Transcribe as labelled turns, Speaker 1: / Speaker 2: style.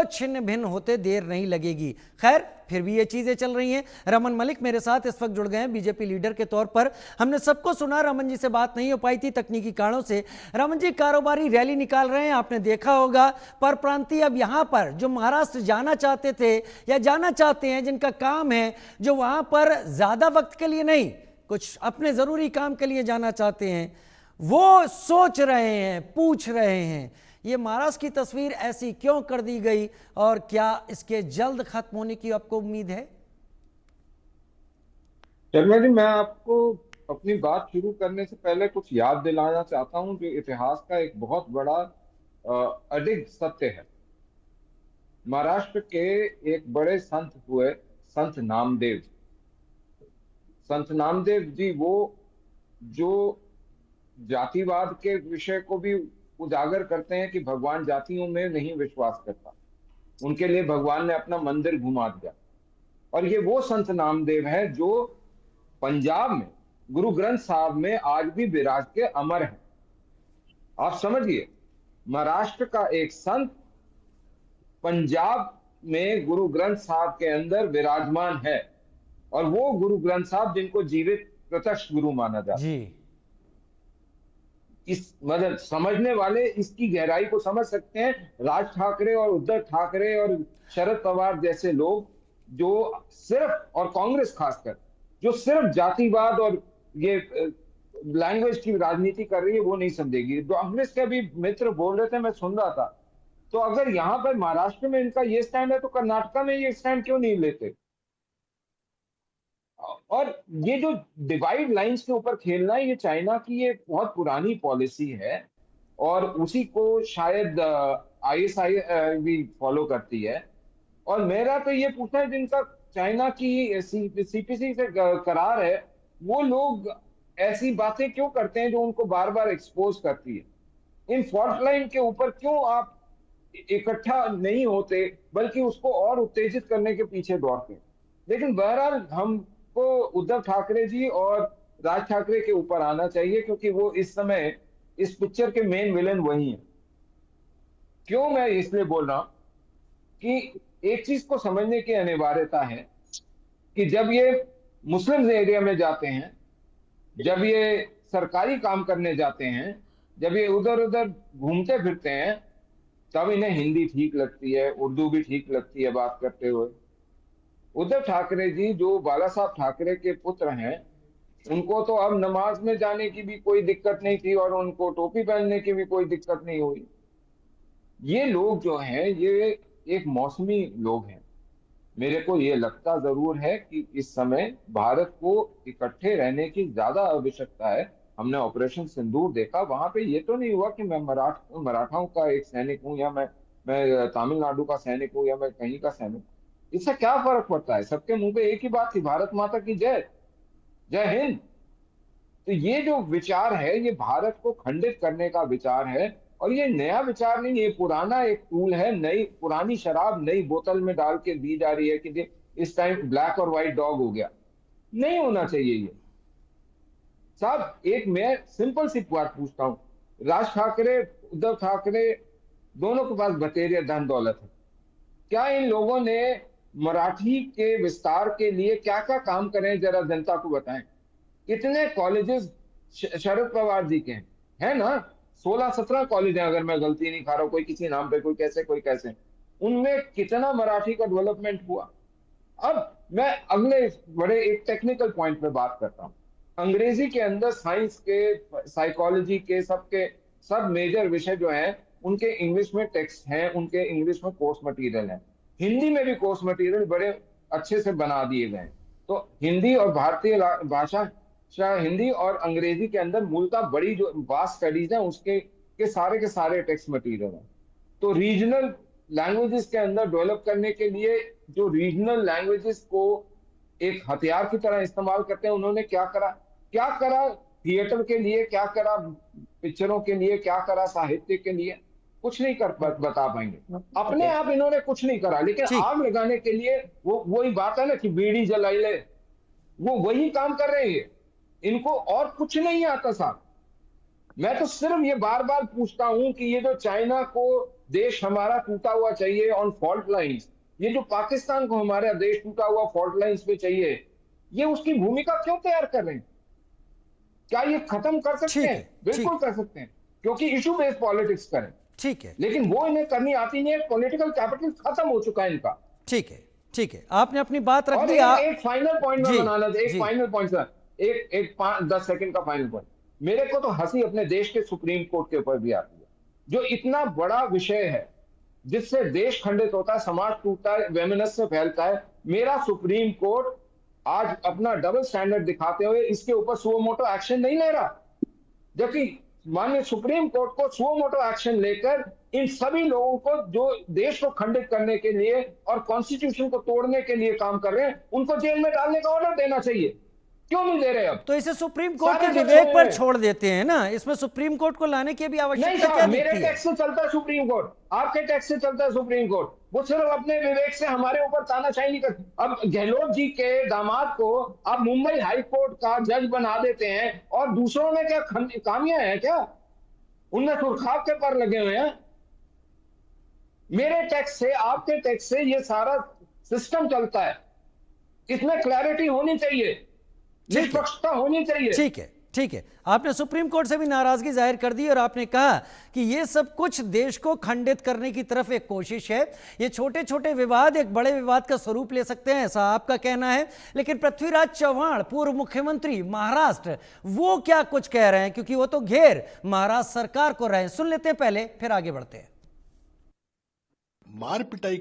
Speaker 1: को छिन्न भिन्न होते देर नहीं लगेगी। खैर, फिर भी ये चीजें चल रही हैं। रमन मलिक मेरे साथ इस वक्त जुड़ गए हैं बीजेपी लीडर के तौर पर। हमने सबको सुना, रमन जी से बात नहीं हो पाई थी तकनीकी कारणों से। रमन जी, कारोबारी रैली निकाल रहे हैं, आपने देखा होगा। पर प्रांतीय अब यहां पर जो महाराष्ट्र जाना चाहते थे या जाना चाहते हैं, जिनका काम है, जो वहां पर ज्यादा वक्त के लिए नहीं, कुछ अपने जरूरी काम के लिए जाना चाहते हैं, वो सोच रहे हैं, पूछ रहे हैं, ये महाराष्ट्र की तस्वीर ऐसी क्यों कर दी गई और क्या इसके जल्द खत्म होने की आपको उम्मीद है?
Speaker 2: शर्मा जी, मैं आपको अपनी बात शुरू करने से पहले कुछ याद दिलाना चाहता हूं जो इतिहास का एक बहुत बड़ा अडिग सत्य है। महाराष्ट्र के एक बड़े संत हुए संत नामदेव। संत नामदेव जी वो जो जातिवाद के विषय को भी उजागर करते हैं कि भगवान जातियों में नहीं विश्वास करता, उनके लिए भगवान ने अपना मंदिर घुमा दिया। और ये वो संत नामदेव है जो पंजाब में गुरु ग्रंथ साहब में आज भी विराज के अमर है। आप समझिए, महाराष्ट्र का एक संत पंजाब में गुरु ग्रंथ साहब के अंदर विराजमान है, और वो गुरु ग्रंथ साहब जिनको जीवित प्रत्यक्ष गुरु माना जाता
Speaker 1: जी।
Speaker 2: है। इस मतलब समझने वाले इसकी गहराई को समझ सकते हैं। राज ठाकरे और उद्धव ठाकरे और शरद पवार जैसे लोग जो सिर्फ, और कांग्रेस खासकर, जो सिर्फ जातिवाद और ये लैंग्वेज की राजनीति कर रही है, वो नहीं समझेगी। जो कांग्रेस के भी मित्र बोल रहे थे, मैं सुन रहा था, तो अगर यहां पर महाराष्ट्र में इनका ये स्टैंड है तो कर्नाटका में ये स्टैंड क्यों नहीं लेते? और ये जो डिवाइड लाइंस के ऊपर खेलना है, ये चाइना की ये बहुत पुरानी पॉलिसी है, और उसी को शायद आईएसआई भी फॉलो करती है। और मेरा तो ये पूछना है, जिनका चाइना की सीपीसी से करार है, वो लोग ऐसी बातें क्यों करते हैं जो उनको बार बार एक्सपोज करती है? इन फॉल्ट लाइन के ऊपर क्यों आप इकट्ठा नहीं होते, बल्कि उसको और उत्तेजित करने के पीछे दौड़ते हैं? लेकिन बहरहाल हमको उद्धव ठाकरे जी और राज ठाकरे के ऊपर आना चाहिए, क्योंकि वो इस समय इस पिक्चर के मेन विलेन वही हैं। क्यों मैं इसलिए बोल रहा हूं कि एक चीज को समझने की अनिवार्यता है कि जब ये मुस्लिम एरिया में जाते हैं, जब ये सरकारी काम करने जाते हैं, जब ये उधर उधर घूमते फिरते हैं, तब इन्हें हिंदी ठीक लगती है, उर्दू भी ठीक लगती है बात करते हुए। उद्धव ठाकरे जी जो बाला साहब ठाकरे के पुत्र हैं, उनको तो अब नमाज में जाने की भी कोई दिक्कत नहीं थी, और उनको टोपी पहनने की भी कोई दिक्कत नहीं हुई। ये लोग जो हैं, ये एक मौसमी लोग हैं। मेरे को ये लगता जरूर है कि इस समय भारत को इकट्ठे रहने की ज्यादा आवश्यकता है। हमने ऑपरेशन सिंदूर देखा, वहां पे ये तो नहीं हुआ कि मैं मराठाओं का एक सैनिक हूं, या मैं तमिलनाडु का सैनिक हूं, या मैं कहीं का सैनिक हूं। इससे क्या फर्क पड़ता है? सबके मुंह पे एक ही बात थी, भारत माता की जय, जय हिंद। तो ये जो विचार है, ये भारत को खंडित करने का विचार है। और ये नया विचार नहीं, ये पुराना एक टूल है। नई पुरानी शराब नई बोतल में डाल के दी जा रही है कि इस टाइम ब्लैक और व्हाइट डॉग हो गया। नहीं होना चाहिए ये। साहब, एक मैं सिंपल सी बात पूछता हूँ, राज ठाकरे, उद्धव ठाकरे, दोनों के पास बतेरिया धन दौलत है। क्या इन लोगों ने मराठी के विस्तार के लिए क्या क्या काम करे, जरा जनता को बताएं। कितने कॉलेजेस शरद पवार जी के हैं? है ना, 16-17 कॉलेज हैं, अगर मैं गलती नहीं खा रहा हूं, कोई किसी नाम पे, कोई कैसे कोई कैसे। उनमें कितना मराठी का डेवलपमेंट हुआ? अब मैं अगले बड़े एक टेक्निकल पॉइंट पे बात करता हूँ। अंग्रेजी के अंदर साइंस के, साइकोलॉजी के, सबके सब मेजर विषय जो हैं, उनके इंग्लिश में टेक्स्ट हैं, उनके इंग्लिश में कोर्स मटेरियल है। हिंदी में भी कोर्स मटेरियल बड़े अच्छे से बना दिए गए हैं। तो हिंदी और भारतीय भाषा, हिंदी और अंग्रेजी के अंदर मूलतः बड़ी जो वास्ट स्टडीज है, उसके के सारे टेक्स्ट मटेरियल हैं। तो रीजनल लैंग्वेजेस के अंदर डेवलप करने के लिए, जो रीजनल लैंग्वेजेस को एक हथियार की तरह इस्तेमाल करते हैं, उन्होंने क्या करा? क्या करा थिएटर के लिए, क्या करा पिक्चरों के लिए, क्या करा साहित्य के लिए? कुछ नहीं कर बता पाएंगे। अपने आप इन्होंने कुछ नहीं करा, लेकिन
Speaker 1: ठीक।
Speaker 2: आग लगाने के लिए वो वही बात है ना कि बीड़ी जलाई ले, वो वही काम कर रहे हैं। इनको और कुछ नहीं आता साहब। मैं तो सिर्फ ये बार बार पूछता हूं कि ये जो चाइना को देश हमारा टूटा हुआ चाहिए ऑन फॉल्ट लाइंस, ये जो पाकिस्तान को हमारा देश टूटा हुआ फॉल्ट लाइंस पे चाहिए, ये उसकी भूमिका क्यों तैयार कर रहे हैं? क्या ये खत्म कर सकते
Speaker 1: ठीक
Speaker 2: हैं?
Speaker 1: है,
Speaker 2: बिल्कुल कर सकते हैं, क्योंकि इशू बेस्ड पॉलिटिक्स करें,
Speaker 1: ठीक है,
Speaker 2: लेकिन वो इन्हें करनी आती नहीं है। पॉलिटिकल कैपिटल खत्म हो चुका है इनका।
Speaker 1: ठीक है, ठीक है, आपने अपनी बात रख
Speaker 2: और
Speaker 1: दी।
Speaker 2: एक फाइनल पॉइंट में
Speaker 1: जी
Speaker 2: बनाना था, एक
Speaker 1: जी
Speaker 2: फाइनल पॉइंट सर, एक 10 सेकंड का फाइनल पॉइंट। मेरे को तो हंसी अपने देश के सुप्रीम कोर्ट के ऊपर भी आती है, जो इतना बड़ा विषय है जिससे देश खंडित होता है, समाज टूटता है, वेमिनस्य फैलता है। मेरा सुप्रीम कोर्ट आज अपना डबल स्टैंडर्ड दिखाते हुए इसके ऊपर सुओ मोटो एक्शन नहीं ले रहा, जबकि माननीय सुप्रीम कोर्ट को सुओ मोटो एक्शन लेकर इन सभी लोगों को जो देश को खंडित करने के लिए और कॉन्स्टिट्यूशन को तोड़ने के लिए काम कर रहे हैं, उनको जेल में डालने का ऑर्डर देना चाहिए। क्यों नहीं दे रहे? अब
Speaker 1: तो इसे सुप्रीम कोर्ट के
Speaker 2: सारे जज
Speaker 1: विवेक
Speaker 2: सोए
Speaker 1: पर
Speaker 2: हैं।
Speaker 1: छोड़ देते हैं ना, इसमें सुप्रीम कोर्ट को लाने की भी
Speaker 2: नहीं
Speaker 1: आवश्यकता क्या
Speaker 2: साहब, मेरे
Speaker 1: दिखती है?
Speaker 2: टैक्स से चलता है सुप्रीम कोर्ट, आपके टैक्स से चलता है सुप्रीम कोर्ट। वो सिर्फ अपने विवेक से हमारे ऊपर तानाशाही नहीं करते। अब गहलोत जी के दामाद को आप मुंबई हाई कोर्ट का जज बना देते हैं, और दूसरों में क्या खामियां हैं? क्या उनमें सुरखाव के पर लगे हुए हैं? मेरे टैक्स से, आपके टैक्स से ये सारा सिस्टम चलता है। इसमें क्लैरिटी होनी चाहिए,
Speaker 1: ठीक है,
Speaker 2: निष्पक्षता होनी चाहिए।
Speaker 1: ठीक है, ठीक है, आपने सुप्रीम कोर्ट से भी नाराजगी जाहिर कर दी और आपने कहा कि ये सब कुछ देश को खंडित करने की तरफ एक कोशिश है। ये छोटे छोटे विवाद एक बड़े विवाद का स्वरूप ले सकते हैं, ऐसा आपका कहना है। लेकिन पृथ्वीराज चव्हाण, पूर्व मुख्यमंत्री महाराष्ट्र, वो क्या कुछ कह रहे हैं, क्योंकि वो तो घेर महाराष्ट्र सरकार को रहे हैं। सुन लेते हैं पहले, फिर आगे बढ़ते हैं।
Speaker 3: मार पिटाई